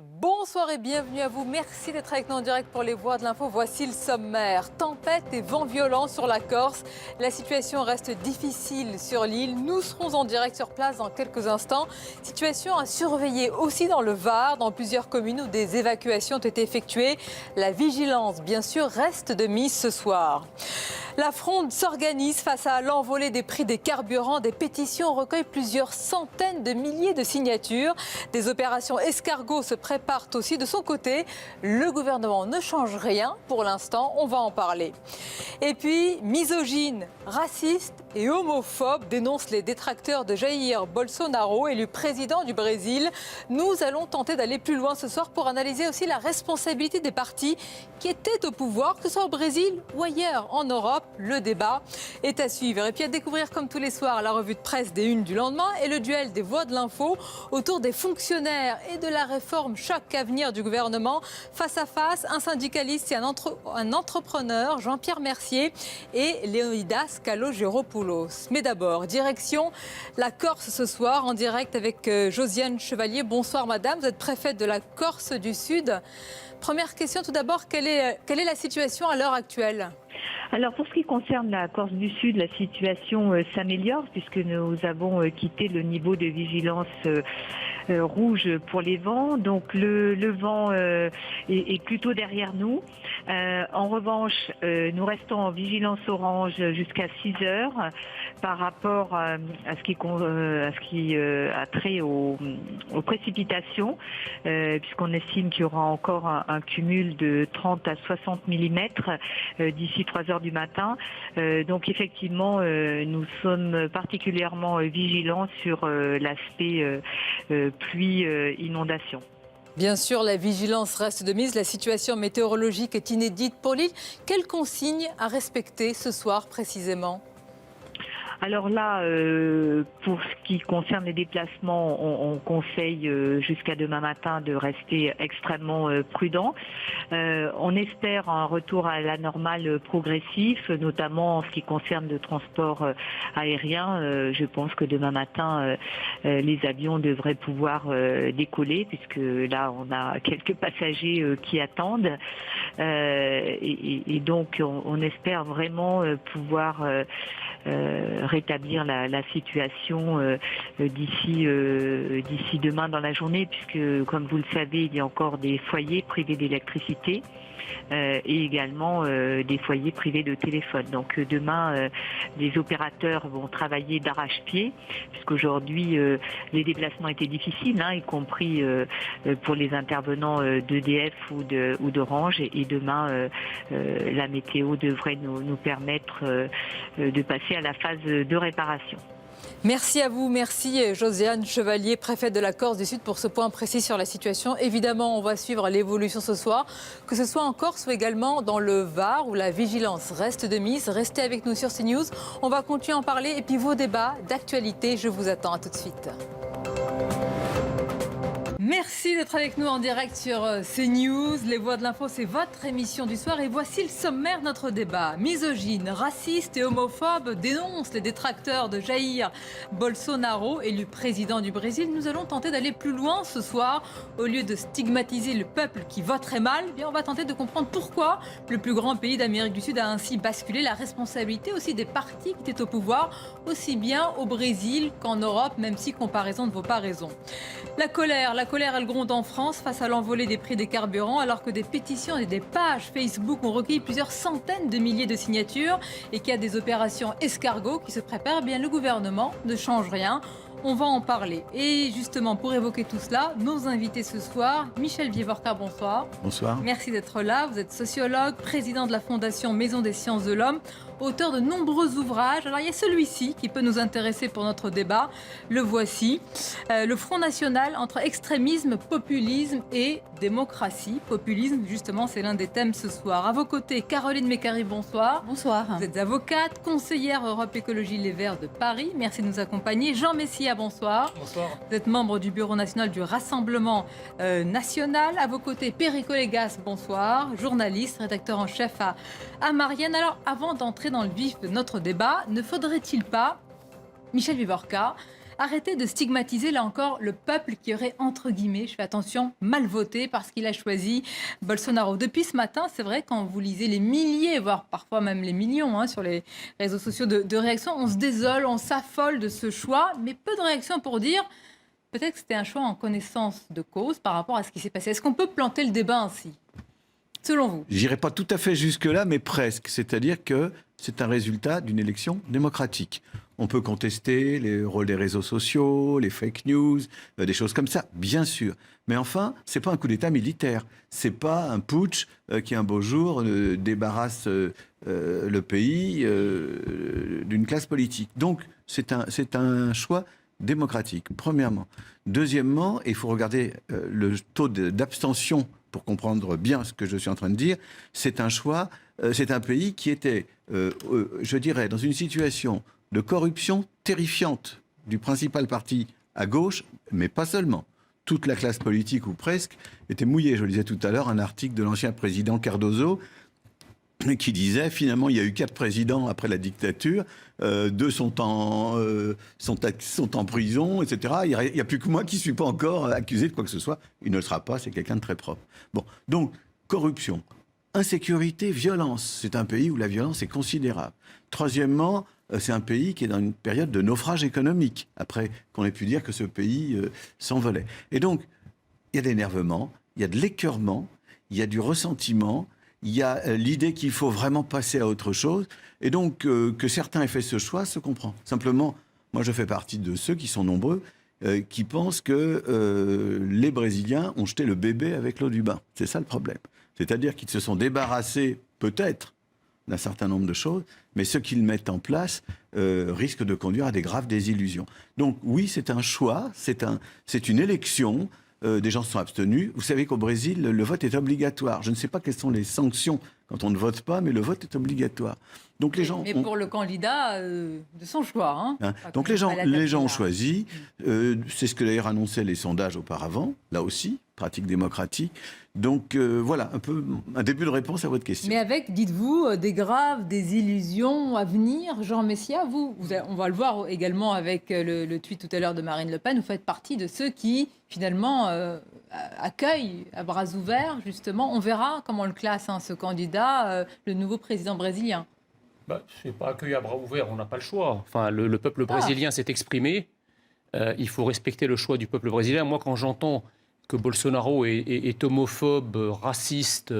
Bonsoir et bienvenue à vous. Merci d'être avec nous en direct pour les voix de l'info. Voici le sommaire. Tempête et vent violent sur la Corse. La situation reste difficile sur l'île. Nous serons en direct sur place dans quelques instants. Situation à surveiller aussi dans le Var, dans plusieurs communes où des évacuations ont été effectuées. La vigilance, bien sûr, reste de mise ce soir. La fronde s'organise face à l'envolée des prix des carburants. Des pétitions recueillent plusieurs centaines de milliers de signatures. Des opérations escargots se préparent aussi de son côté. Le gouvernement ne change rien pour l'instant, on va en parler. Et puis, misogyne, raciste et homophobe dénoncent les détracteurs de Jair Bolsonaro, élu président du Brésil. Nous allons tenter d'aller plus loin ce soir pour analyser aussi la responsabilité des partis qui étaient au pouvoir, que ce soit au Brésil ou ailleurs en Europe. Le débat est à suivre. Et puis à découvrir comme tous les soirs la revue de presse des unes du lendemain et le duel des voix de l'info autour des fonctionnaires et de la réforme choc à venir du gouvernement. Face à face, un syndicaliste et un entrepreneur, Jean-Pierre Mercier et Léonidas Kalogéropoulos. Mais d'abord, direction la Corse ce soir en direct avec Josiane Chevalier. Bonsoir madame, vous êtes préfète de la Corse du Sud. Première question tout d'abord, quelle est la situation à l'heure actuelle ? Alors pour ce qui concerne la Corse du Sud, la situation s'améliore puisque nous avons quitté le niveau de vigilance rouge pour les vents. Donc le vent est plutôt derrière nous. En revanche, nous restons en vigilance orange jusqu'à 6 heures par rapport à ce qui a trait aux précipitations, puisqu'on estime qu'il y aura encore un cumul de 30 à 60 mm d'ici 3 heures du matin. Donc effectivement, nous sommes particulièrement vigilants sur l'aspect pluie-inondation. Bien sûr, la vigilance reste de mise. La situation météorologique est inédite pour l'île. Quelles consignes à respecter ce soir précisément ? Alors là, pour ce qui concerne les déplacements, on conseille jusqu'à demain matin de rester extrêmement prudent. On espère un retour à la normale progressif, notamment en ce qui concerne le transport aérien. Je pense que demain matin, les avions devraient pouvoir décoller, puisque là, on a quelques passagers qui attendent. Et donc, on espère vraiment pouvoir rétablir la situation d'ici demain dans la journée, puisque comme vous le savez, il y a encore des foyers privés d'électricité et également des foyers privés de téléphone. Donc demain, les opérateurs vont travailler d'arrache-pied, puisqu'aujourd'hui les déplacements étaient difficiles, y compris pour les intervenants d'EDF ou d'Orange. Et demain, la météo devrait nous permettre de passer à la phase de réparation. Merci à vous, merci Josiane Chevalier, préfète de la Corse du Sud, pour ce point précis sur la situation. Évidemment, on va suivre l'évolution ce soir, que ce soit en Corse ou également dans le Var, où la vigilance reste de mise. Restez avec nous sur CNews, on va continuer à en parler. Et puis vos débats d'actualité, je vous attends. À tout de suite. Merci d'être avec nous en direct sur CNews. Les Voix de l'Info, c'est votre émission du soir. Et voici le sommaire de notre débat. Misogyne, raciste et homophobe dénoncent les détracteurs de Jair Bolsonaro, élu président du Brésil. Nous allons tenter d'aller plus loin ce soir. Au lieu de stigmatiser le peuple qui voterait mal, on va tenter de comprendre pourquoi le plus grand pays d'Amérique du Sud a ainsi basculé. La responsabilité aussi des partis qui étaient au pouvoir, aussi bien au Brésil qu'en Europe, même si comparaison ne vaut pas raison. La colère, elle gronde en France face à l'envolée des prix des carburants, alors que des pétitions et des pages Facebook ont recueilli plusieurs centaines de milliers de signatures et qu'il y a des opérations escargots qui se préparent. Le gouvernement ne change rien. On va en parler. Et justement, pour évoquer tout cela, nos invités ce soir, Michel Vivorca, bonsoir. Bonsoir. Merci d'être là. Vous êtes sociologue, président de la Fondation Maison des Sciences de l'Homme, auteur de nombreux ouvrages. Alors, il y a celui-ci qui peut nous intéresser pour notre débat. Le voici. Le Front National entre extrémisme, populisme et démocratie. Populisme, justement, c'est l'un des thèmes ce soir. À vos côtés, Caroline Mécari, bonsoir. Bonsoir. Vous êtes avocate, conseillère Europe Écologie Les Verts de Paris. Merci de nous accompagner. Jean Messia, bonsoir. Bonsoir. Vous êtes membre du Bureau national du Rassemblement national. À vos côtés, Perico Légas, bonsoir. Journaliste, rédacteur en chef à Marianne. Alors, avant d'entrer dans le vif de notre débat, ne faudrait-il pas, Michel Vivorca, arrêter de stigmatiser, là encore, le peuple qui aurait, entre guillemets, je fais attention, mal voté parce qu'il a choisi Bolsonaro. Depuis ce matin, c'est vrai, quand vous lisez les milliers, voire parfois même les millions sur les réseaux sociaux de réactions, on se désole, on s'affole de ce choix, mais peu de réactions pour dire peut-être que c'était un choix en connaissance de cause par rapport à ce qui s'est passé. Est-ce qu'on peut planter le débat ainsi, selon vous? J'irai pas tout à fait jusque-là, mais presque. C'est-à-dire que c'est un résultat d'une élection démocratique. On peut contester les rôles des réseaux sociaux, les fake news, des choses comme ça, bien sûr. Mais enfin, c'est pas un coup d'État militaire. C'est pas un putsch qui, un beau jour, débarrasse le pays d'une classe politique. Donc, c'est un choix démocratique, premièrement. Deuxièmement, il faut regarder le taux d'abstention pour comprendre bien ce que je suis en train de dire. C'est un choix, c'est un pays qui était, je dirais, dans une situation de corruption terrifiante du principal parti à gauche, mais pas seulement. Toute la classe politique, ou presque, était mouillée. Je lisais tout à l'heure un article de l'ancien président Cardozo qui disait, finalement, il y a eu 4 présidents après la dictature, 2 sont en prison, etc. Il n'y a plus que moi qui ne suis pas encore accusé de quoi que ce soit. Il ne le sera pas, c'est quelqu'un de très propre. Bon, donc, corruption, insécurité, violence. C'est un pays où la violence est considérable. Troisièmement, c'est un pays qui est dans une période de naufrage économique, après qu'on ait pu dire que ce pays s'envolait. Et donc, il y a de l'énervement, il y a de l'écœurement, il y a du ressentiment, il y a l'idée qu'il faut vraiment passer à autre chose. Et donc, que certains aient fait ce choix, se comprend. Simplement, moi, je fais partie de ceux qui sont nombreux, qui pensent que les Brésiliens ont jeté le bébé avec l'eau du bain. C'est ça le problème. C'est-à-dire qu'ils se sont débarrassés, peut-être, d'un certain nombre de choses, mais ce qu'ils mettent en place risque de conduire à des graves désillusions. Donc oui, c'est un choix, c'est une élection, des gens se sont abstenus. Vous savez qu'au Brésil, le vote est obligatoire. Je ne sais pas quelles sont les sanctions quand on ne vote pas, mais le vote est obligatoire. Donc les gens pour le candidat de son choix. Donc les gens ont choisi. C'est ce que d'ailleurs annonçaient les sondages auparavant, là aussi, pratique démocratique. Donc voilà, un début de réponse à votre question. Mais avec, dites-vous, des graves désillusions à venir. Jean Messia, on va le voir également avec le tweet tout à l'heure de Marine Le Pen, vous faites partie de ceux qui, finalement, accueillent à bras ouverts, justement. On verra comment on le classe, ce candidat, le nouveau président brésilien. C'est pas accueilli à bras ouverts, on n'a pas le choix. Enfin, le peuple brésilien s'est exprimé. Il faut respecter le choix du peuple brésilien. Moi, quand j'entends que Bolsonaro est homophobe, raciste,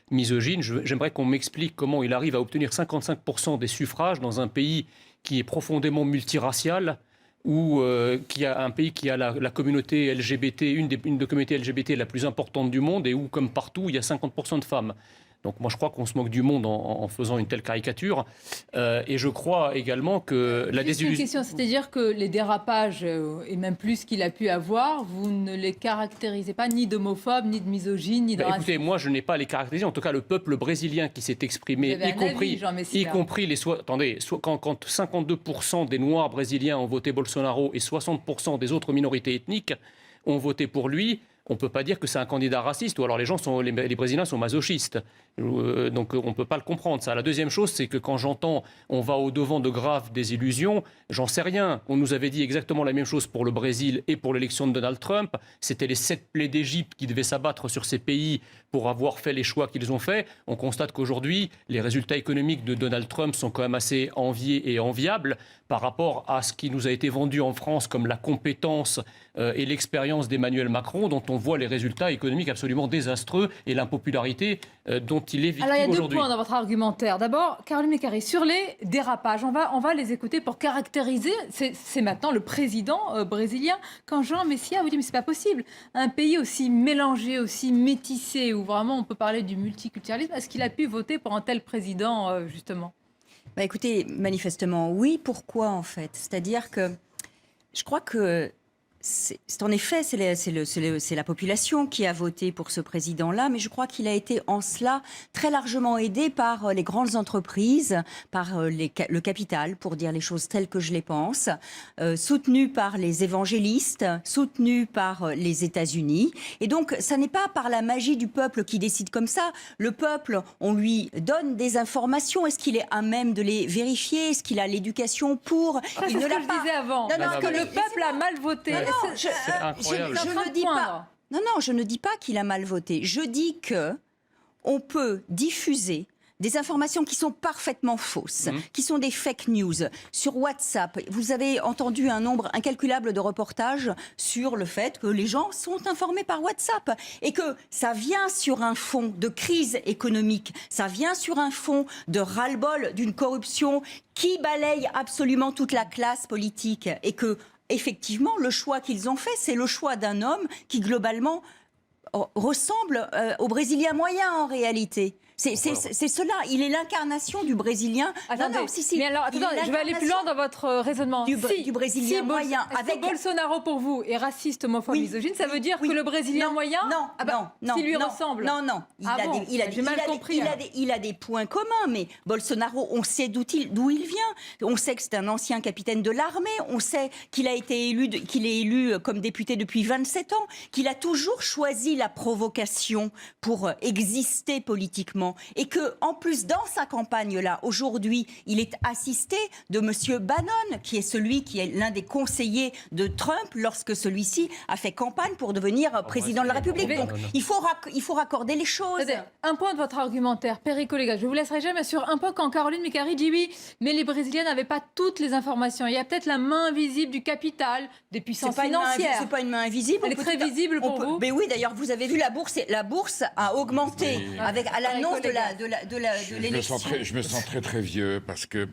misogyne, j'aimerais qu'on m'explique comment il arrive à obtenir 55% des suffrages dans un pays qui est profondément multiracial, ou qui a un pays qui a la communauté LGBT, une des communautés LGBT la plus importante du monde, et où, comme partout, il y a 50% de femmes. Donc moi, je crois qu'on se moque du monde en faisant une telle caricature. Et je crois également que la désillusion... C'est-à-dire que les dérapages, et même plus qu'il a pu avoir, vous ne les caractérisez pas ni d'homophobes, ni de misogynes, ni de racistes. Écoutez, moi, je n'ai pas à les caractériser. En tout cas, le peuple brésilien qui s'est exprimé, y compris les... quand 52% des Noirs brésiliens ont voté Bolsonaro et 60% des autres minorités ethniques ont voté pour lui, on ne peut pas dire que c'est un candidat raciste, ou alors les Brésiliens sont masochistes. Donc on ne peut pas le comprendre, ça. La deuxième chose, c'est que quand j'entends on va au-devant de graves désillusions, j'en sais rien. On nous avait dit exactement la même chose pour le Brésil et pour l'élection de Donald Trump. C'était les 7 plaies d'Égypte qui devaient s'abattre sur ces pays pour avoir fait les choix qu'ils ont faits. On constate qu'aujourd'hui, les résultats économiques de Donald Trump sont quand même assez enviés et enviables par rapport à ce qui nous a été vendu en France comme la compétence et l'expérience d'Emmanuel Macron, dont on voit les résultats économiques absolument désastreux et l'impopularité dont il est victime aujourd'hui. Alors il y a 2 points dans votre argumentaire. D'abord, Caroline Mécari, sur les dérapages, on va les écouter pour caractériser. C'est maintenant le président brésilien. Quand Jean Messia vous dit mais c'est pas possible, un pays aussi mélangé, aussi métissé, où vraiment on peut parler du multiculturalisme, est-ce qu'il a pu voter pour un tel président justement? Écoutez, manifestement oui. Pourquoi en fait? C'est-à-dire que je crois que C'est en effet, c'est la population qui a voté pour ce président-là, mais je crois qu'il a été en cela très largement aidé par les grandes entreprises, par le capital, pour dire les choses telles que je les pense, soutenu par les évangélistes, soutenu par les États-Unis. Et donc, ça n'est pas par la magie du peuple qui décide comme ça. Le peuple, on lui donne des informations. Est-ce qu'il est à même de les vérifier? Est-ce qu'il a l'éducation pour? Ça, c'est ce que je disais avant. Est-ce que le peuple a mal voté? Je ne dis pas. Non, je ne dis pas qu'il a mal voté. Je dis que on peut diffuser des informations qui sont parfaitement fausses, qui sont des fake news. Sur WhatsApp, vous avez entendu un nombre incalculable de reportages sur le fait que les gens sont informés par WhatsApp et que ça vient sur un fond de crise économique, ça vient sur un fond de ras-le-bol d'une corruption qui balaye absolument toute la classe politique et que effectivement, le choix qu'ils ont fait, c'est le choix d'un homme qui, globalement, ressemble au Brésilien moyen, en réalité. C'est cela, il est l'incarnation du Brésilien. Attendez, mais alors, je vais aller plus loin dans votre raisonnement. Du Brésilien moyen. Avec Bolsonaro, pour vous, est raciste, homophobe, misogyne, ça veut dire que le Brésilien moyen, qui lui ressemble. Non. Il a des points communs, mais Bolsonaro, on sait d'où il vient. On sait que c'est un ancien capitaine de l'armée. On sait qu'il est élu comme député depuis 27 ans, qu'il a toujours choisi la provocation pour exister politiquement. Et que, en plus, dans sa campagne-là, aujourd'hui, il est assisté de M. Bannon, qui est l'un des conseillers de Trump lorsque celui-ci a fait campagne pour devenir président de la République. Donc, il faut raccorder les choses. Un point de votre argumentaire, péricolégal. Je vous laisserai jamais sur un point quand Caroline Mécari dit oui, mais les Brésiliens n'avaient pas toutes les informations. Il y a peut-être la main invisible du capital, des puissances financières. C'est pas une main invisible. Elle est très visible pour vous. Mais oui, d'ailleurs, vous avez vu la bourse a augmenté à l'annonce de l'élection. Je me sens très vieux parce que...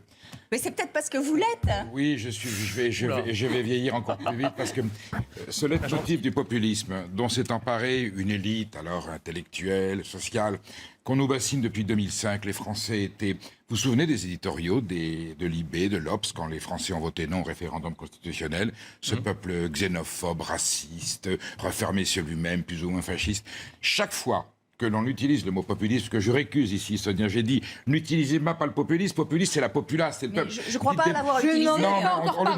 Mais c'est peut-être parce que vous l'êtes. Oui, je vais vieillir encore plus vite parce que ce leitmotiv du populisme dont s'est emparée une élite, alors intellectuelle, sociale, qu'on nous bassine depuis 2005, les Français étaient... Vous vous souvenez des éditoriaux de Libé, de l'Obs, quand les Français ont voté non au référendum constitutionnel, ce peuple xénophobe, raciste, refermé sur lui-même, plus ou moins fasciste. Chaque fois que l'on utilise le mot populisme, que je récuse ici, Sonia, j'ai dit, n'utilisez pas le populisme, populiste c'est la populace, c'est le peuple. Je ne crois pas l'avoir utilisé. Non,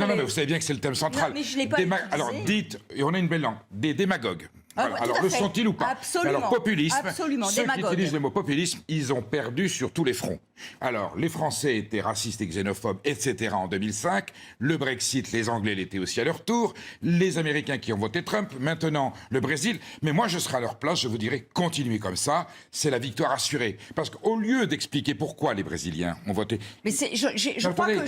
mais vous savez bien que c'est le thème central. Non, mais je l'ai pas utilisé. Alors dites, et on a une belle langue, des démagogues. Voilà. Alors, le sont-ils ou pas? Absolument. Alors, populisme, absolument. ceux qui utilisent le mot populisme, ils ont perdu sur tous les fronts. Alors, les Français étaient racistes et xénophobes, etc. en 2005. Le Brexit, les Anglais l'étaient aussi à leur tour. Les Américains qui ont voté Trump. Maintenant, le Brésil. Mais moi, je serai à leur place, je vous dirais, continuez comme ça. C'est la victoire assurée. Parce qu'au lieu d'expliquer pourquoi les Brésiliens ont voté... Mais je crois que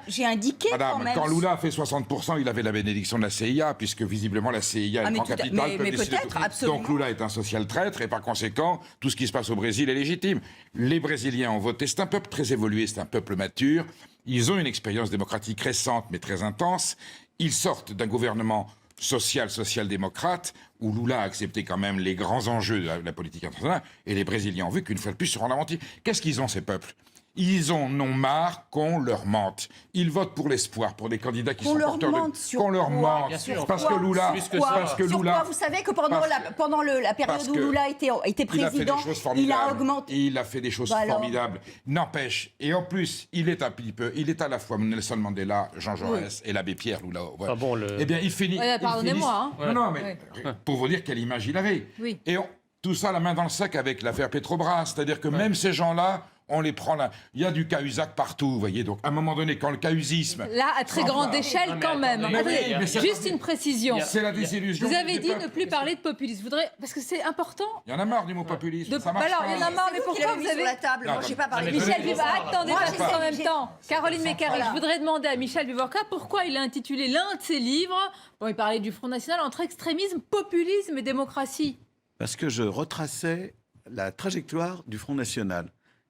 j'ai indiqué Madame, quand même... Quand Lula a fait 60%, il avait la bénédiction de la CIA, puisque visiblement la CIA est en capital. Mais peut-être, absolument. Donc Lula est un social traître et par conséquent, tout ce qui se passe au Brésil est légitime. Les Brésiliens ont voté. C'est un peuple très évolué, c'est un peuple mature. Ils ont une expérience démocratique récente mais très intense. Ils sortent d'un gouvernement social-démocrate où Lula a accepté quand même les grands enjeux de la politique internationale et les Brésiliens ont vu qu'une fois de plus sur la mentir. Qu'est-ce qu'ils ont ces peuples ? Ils en ont marre qu'on leur mente. Ils votent pour l'espoir, pour des candidats qui sont porteurs de... Qu'on leur mente. Parce que Lula... Vous savez que pendant la période où Lula était président, il a augmenté... Il a fait des choses formidables. N'empêche, et en plus, il est à la fois Nelson Mandela, Jean Jaurès et l'abbé Pierre Lula. Ouais. Ah bon, Eh bien, il finit... Pardonnez-moi. Non, mais pour vous dire quelle image il avait. Oui. Et tout ça, la main dans le sac avec l'affaire Petrobras. C'est-à-dire que même ces gens-là... On les prend là. Il y a du cahuzac partout, vous voyez. Donc, à un moment donné, quand le cahuisme... Là, à très grande échelle, quand même. Juste une précision. C'est la désillusion. Vous avez dit ne plus parler de populisme. Parce que c'est important. Il y en a marre du mot populisme. Ça marche alors, il y en a marre, mais pourquoi vous avez... sur la table. Moi, j'ai pas parlé. Michel Vivorca, attendez, en même temps. Caroline Mécari, je voudrais demander à Michel Vivorca pourquoi il a intitulé l'un de ses livres, bon, il parlait du Front National, entre extrémisme, populisme et démocratie. Parce que je retraçais la trajectoire du Front National,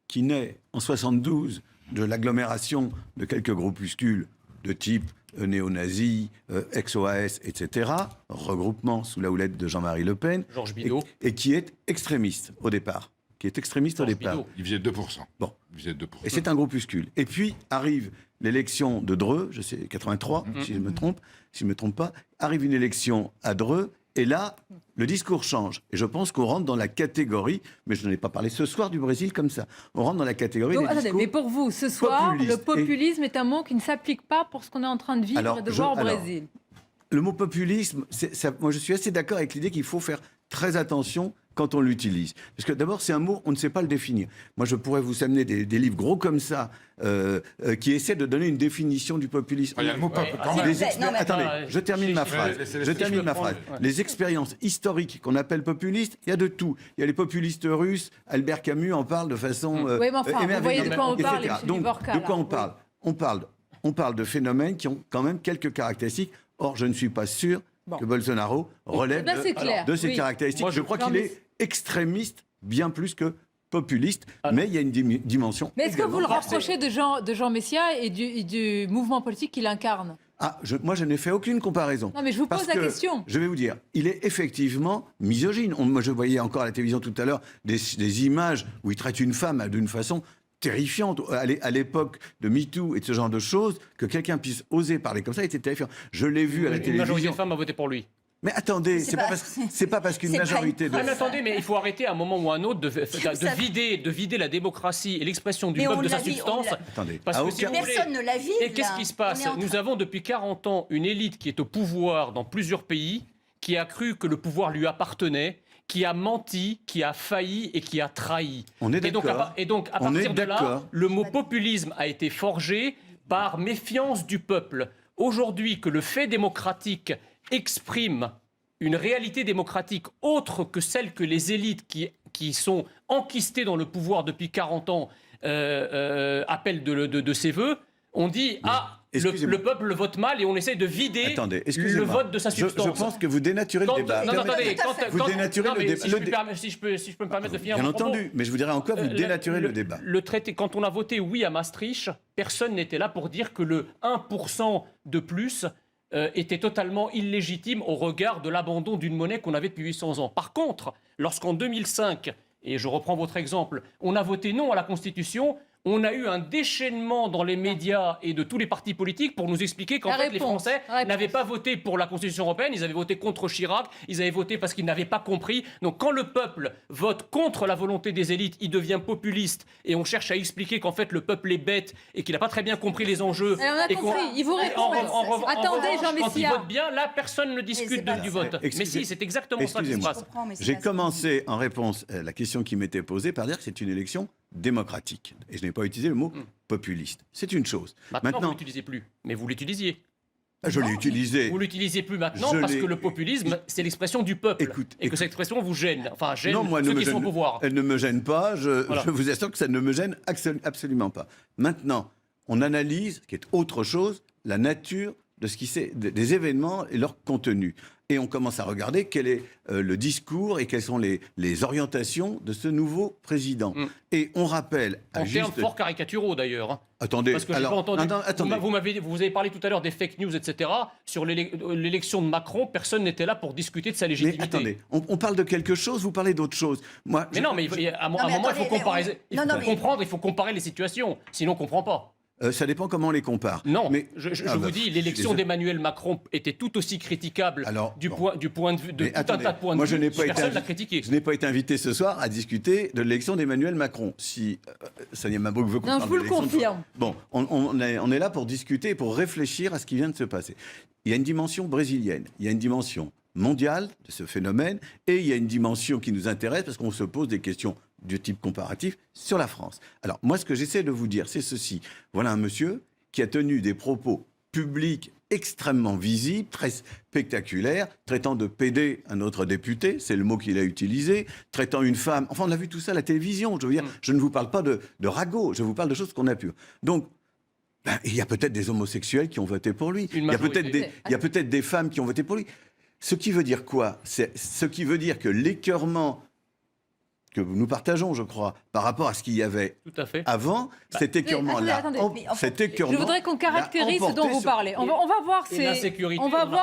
qui naît en 72 de l'agglomération de quelques groupuscules de type néo-nazis, ex-OAS, etc., regroupement sous la houlette de Jean-Marie Le Pen, Georges Bidault, et qui est extrémiste au départ. Il faisait 2%. Bon. Il faisait 2%. Et c'est un groupuscule. Et puis arrivent l'élection de Dreux, je sais, 83, si je me me trompe pas, arrive une élection à Dreux, et là, le discours change. Et je pense qu'on rentre dans la catégorie, mais je n'en ai pas parlé ce soir du Brésil comme ça, on rentre dans la catégorie des discours mais pour vous, ce soir, le populisme est un mot qui ne s'applique pas pour ce qu'on est en train de vivre et de voir au Brésil. Le mot populisme, moi je suis assez d'accord avec l'idée qu'il faut faire très attention quand on l'utilise. Parce que d'abord, c'est un mot, on ne sait pas le définir. Moi, je pourrais vous amener des livres gros comme ça, qui essaient de donner une définition du populisme. Il y a le mot peuple quand même. Attendez, je termine ma phrase. Les expériences historiques qu'on appelle populistes, il y a de tout. Il y a les populistes russes, Albert Camus en parle de façon oui, mais enfin, vous voyez de quoi on parle, Donc, de quoi on parle On parle de phénomènes qui ont quand même quelques caractéristiques. Or, je ne suis pas sûr que Bolsonaro relève de ces caractéristiques. Moi, je crois qu'il est extrémiste bien plus que populiste, mais il y a une dimension. Mais est-ce que vous le rapprochez de Jean Messia et du mouvement politique qu'il incarne ? Moi, je n'ai fait aucune comparaison. Non, mais je vous pose la question. Je vais vous dire, il est effectivement misogyne. Moi, je voyais encore à la télévision tout à l'heure des images où il traite une femme d'une façon terrifiante. À l'époque de MeToo et de ce genre de choses, que quelqu'un puisse oser parler comme ça était terrifiant. Je l'ai vu à la télévision. Une majorité de femmes a voté pour lui. Mais attendez, c'est pas parce qu'une majorité de... Mais attendez, mais il faut arrêter à un moment ou à un autre de vider la démocratie et l'expression du peuple de sa substance. Parce que personne ne la vide. Et qu'est-ce qui se passe ? Nous avons depuis 40 ans une élite qui est au pouvoir dans plusieurs pays, qui a cru que le pouvoir lui appartenait, qui a menti, qui a failli et qui a trahi. On est d'accord. Et donc, à partir de là, le mot populisme a été forgé par méfiance du peuple. Aujourd'hui, que le fait démocratique exprime une réalité démocratique autre que celle que les élites qui sont enquistées dans le pouvoir depuis 40 ans appellent de ses voeux, on dit le peuple le vote mal et on essaie de vider le vote de sa substance. Je pense que vous dénaturez le débat. Vous dénaturez le débat. Si je peux me permettre de finir. Bien entendu, mais je vous dirais encore, vous dénaturez le débat. Le traité, quand on a voté oui à Maastricht, personne n'était là pour dire que le 1% de plus était totalement illégitime au regard de l'abandon d'une monnaie qu'on avait depuis 800 ans. Par contre, lorsqu'en 2005, et je reprends votre exemple, on a voté non à la Constitution, on a eu un déchaînement dans les médias et de tous les partis politiques pour nous expliquer qu'en fait les Français n'avaient pas voté pour la Constitution européenne, ils avaient voté contre Chirac, ils avaient voté parce qu'ils n'avaient pas compris. Donc quand le peuple vote contre la volonté des élites, il devient populiste et on cherche à expliquer qu'en fait le peuple est bête et qu'il n'a pas très bien compris les enjeux. Alors on a compris, il vous répond. Attendez, Jean Messia. Quand il vote bien, là personne ne discute du vote. Mais si, c'est exactement ça qui se passe. J'ai commencé en réponse à la question qui m'était posée par dire que c'est une élection démocratique. Et je n'ai pas utilisé le mot populiste. C'est une chose. Maintenant vous ne l'utilisez plus, mais vous l'utilisiez. Je l'ai utilisé. Vous l'utilisez plus maintenant parce que le populisme, c'est l'expression du peuple. Et que cette expression vous gêne. Enfin, gêne ceux qui sont au pouvoir. Elle ne me gêne pas. Je vous assure que ça ne me gêne absolument pas. Maintenant, on analyse, ce qui est autre chose, la nature de ce qui des événements et leur contenu. Et on commence à regarder quel est le discours et quelles sont les orientations de ce nouveau président. Et on rappelle... En termes fort caricaturaux d'ailleurs. Attendez, parce que alors... Pas entendu. Attendez. Vous avez parlé tout à l'heure des fake news, etc. Sur l'élection de Macron, personne n'était là pour discuter de sa légitimité. Mais attendez, on parle de quelque chose, vous parlez d'autre chose. À un moment, il faut comparer. Il faut comparer les situations. Sinon, on ne comprend pas. Ça dépend comment on les compare. Non, mais je vous dis, l'élection d'Emmanuel Macron était tout aussi critiquable du point de vue de tout un tas de points de vue. Personne ne l'a critiqué. Je n'ai pas été invité ce soir à discuter de l'élection d'Emmanuel Macron. Si Sonia Mabrouk veut qu'on parle de l'élection... Non, je vous le confirme. Bon, on est là pour discuter et pour réfléchir à ce qui vient de se passer. Il y a une dimension brésilienne, il y a une dimension mondiale de ce phénomène, et il y a une dimension qui nous intéresse parce qu'on se pose des questions de type comparatif sur la France. Alors, moi, ce que j'essaie de vous dire, c'est ceci. Voilà un monsieur qui a tenu des propos publics extrêmement visibles, très spectaculaires, traitant de PD un autre député, c'est le mot qu'il a utilisé, traitant une femme... Enfin, on a vu tout ça à la télévision. Je veux dire, je ne vous parle pas de ragot, je vous parle de choses qu'on a pu... Donc, il y a peut-être des homosexuels qui ont voté pour lui. Il y a peut-être des femmes qui ont voté pour lui. Ce qui veut dire quoi ? Ce qui veut dire que l'écœurement que nous partageons, je crois, par rapport à ce qu'il y avait avant, cet écœurement-là. Je voudrais qu'on caractérise ce dont vous parlez. On va voir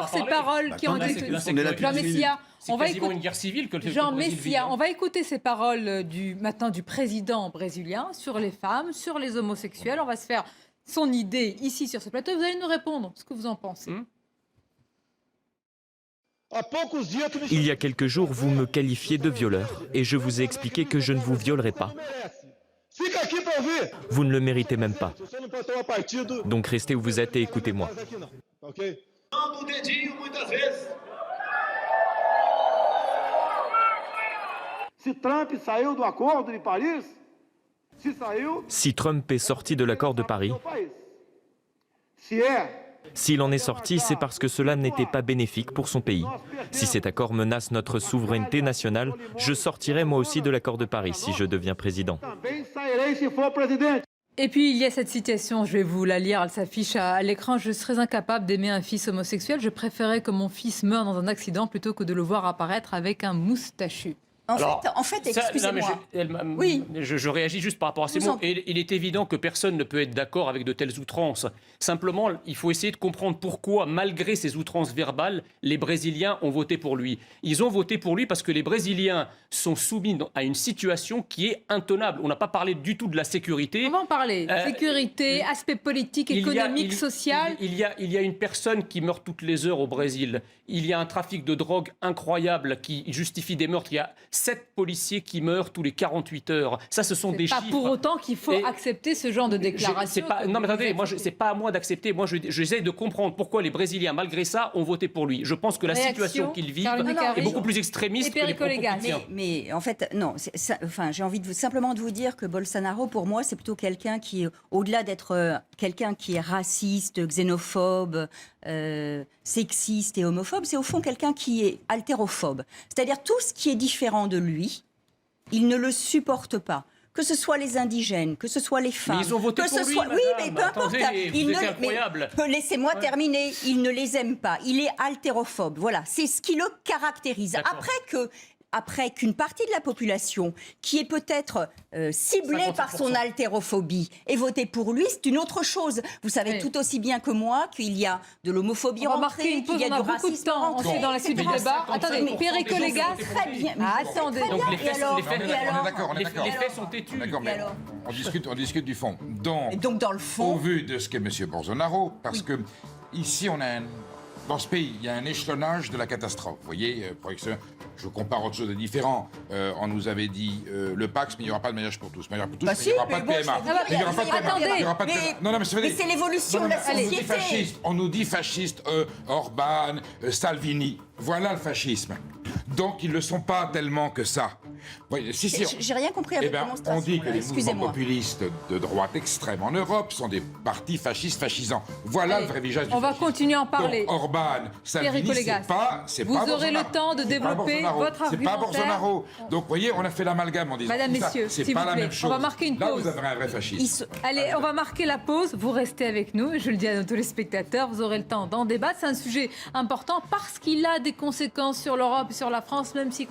ces paroles qui ont été... Jean Messia, c'est quasiment une guerre civile que le Jean Messia, on va écouter ces paroles maintenant du président brésilien sur les femmes, sur les homosexuels. On va se faire son idée ici sur ce plateau. Vous allez nous répondre ce que vous en pensez. Il y a quelques jours, vous me qualifiez de violeur et je vous ai expliqué que je ne vous violerai pas. Vous ne le méritez même pas. Donc restez où vous êtes et écoutez-moi. Si Trump est sorti de l'accord de Paris, s'il en est sorti, c'est parce que cela n'était pas bénéfique pour son pays. Si cet accord menace notre souveraineté nationale, je sortirai moi aussi de l'accord de Paris si je deviens président. Et puis il y a cette citation, je vais vous la lire, elle s'affiche à l'écran. Je serais incapable d'aimer un fils homosexuel. Je préférais que mon fils meure dans un accident plutôt que de le voir apparaître avec un moustachu. En fait, excusez-moi. Oui. Je réagis juste par rapport à ces mots. Et il est évident que personne ne peut être d'accord avec de telles outrances. Simplement, il faut essayer de comprendre pourquoi, malgré ces outrances verbales, les Brésiliens ont voté pour lui. Ils ont voté pour lui parce que les Brésiliens sont soumis à une situation qui est intenable. On n'a pas parlé du tout de la sécurité. On va en parler. Sécurité, aspect politique, économique, social. Il y a une personne qui meurt toutes les heures au Brésil. Il y a un trafic de drogue incroyable qui justifie des meurtres. Il y a 7 policiers qui meurent tous les 48 heures. Ça, ce sont des chiffres. C'est pas pour autant qu'il faut accepter ce genre de déclaration. Non, mais attendez, c'est pas à moi d'accepter. Moi, j'essaie de comprendre pourquoi les Brésiliens, malgré ça, ont voté pour lui. Je pense que la situation qu'ils vivent est beaucoup plus extrémiste que les propos qu'il tient. Mais en fait, non. J'ai envie simplement de vous dire que Bolsonaro, pour moi, c'est plutôt quelqu'un qui, au-delà d'être quelqu'un qui est raciste, xénophobe, sexiste et homophobe, c'est au fond quelqu'un qui est haltérophobe. C'est-à-dire tout ce qui est différent de lui, il ne le supporte pas. Que ce soit les indigènes, que ce soit les femmes. Mais ils ont voté pour lui, madame. Oui, mais peu importe. Laissez-moi terminer. Il ne les aime pas. Il est haltérophobe. Voilà, c'est ce qui le caractérise. Après qu'une partie de la population, qui est peut-être ciblée par son haltérophobie, ait voté pour lui, c'est une autre chose. Vous savez tout aussi bien que moi qu'il y a de l'homophobie rentrée, qu'il y a du racisme rentré. Dans la suite du débat. Attendez, Perico Légas, très bien. Attendez. Donc les faits sont têtus. D'accord, mais on discute du fond. Donc dans le fond, au vu de ce qu'est M. Bolsonaro, parce que ici dans ce pays, il y a un échelonnage de la catastrophe. Vous voyez, je compare autre chose de différent. On nous avait dit le Pax, mais il n'y aura pas de mariage pour tous. Mais il n'y aura pas de PMA. Il n'y aura pas de PMA. Il n'y aura pas de PMA. Non, mais c'est l'évolution de la société. On nous dit fascistes, Orban, Salvini. Voilà le fascisme. Donc, ils ne le sont pas tellement que ça. Oui, j'ai rien compris à votre démonstration. On dit que les mouvements populistes de droite extrême en Europe sont des partis fascistes fascisants. Voilà le vrai visage du fascisme. On va continuer à en parler. Donc, Orban, Salvini, c'est pas Vous aurez le temps de développer votre argumentaire. C'est pas Bolsonaro. Donc, vous voyez, on a fait l'amalgame en disant Madame, messieurs, c'est pas la même chose. On va marquer une pause. Là, vous avez un vrai fascisme. Allez, on va marquer la pause. Vous restez avec nous. Je le dis à nos téléspectateurs, vous aurez le temps d'en débattre. C'est un sujet important parce qu'il a des conséquences sur l'Europe et sur la France, même si de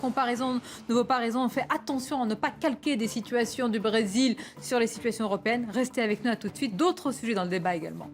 vos paraisons, on fait attention à ne pas calquer des situations du Brésil sur les situations européennes. Restez avec nous, à tout de suite. D'autres sujets dans le débat également.